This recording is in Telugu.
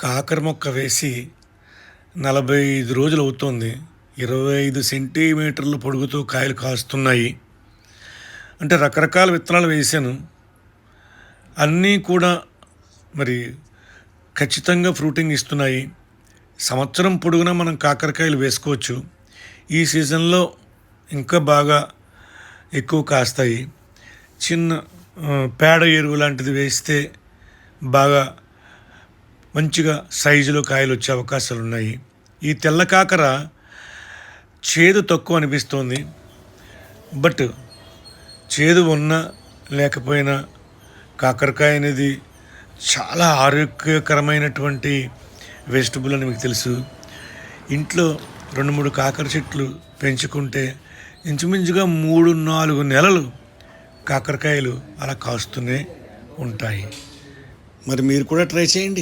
కాకర మొక్క వేసి 45 రోజులు అవుతోంది. 25 సెంటీమీటర్ల పొడుగుతో కాయలు కాస్తున్నాయి. అంటే రకరకాల విత్తనాలు వేశాను. అన్నీ కూడా మరి ఖచ్చితంగా ఫ్రూటింగ్ ఇస్తున్నాయి. సంవత్సరం పొడుగునా మనం కాకరకాయలు వేసుకోవచ్చు. ఈ సీజన్లో ఇంకా బాగా ఎక్కువ కాస్తాయి. చిన్న పేడ ఎరువు లాంటిది వేస్తే బాగా మంచిగా సైజులో కాయలు వచ్చే అవకాశాలు ఉన్నాయి. ఈ తెల్ల కాకర చేదు తక్కువ అనిపిస్తోంది. బట్ చేదు ఉన్నా లేకపోయినా కాకరకాయ అనేది చాలా ఆరోగ్యకరమైనటువంటి వెజిటబుల్ అని మీకు తెలుసు. ఇంట్లో 2-3 కాకర చెట్లు పెంచుకుంటే ఇంచుమించుగా 3-4 నెలలు కాకరకాయలు అలా కాస్తూనే ఉంటాయి. మరి మీరు కూడా ట్రై చేయండి.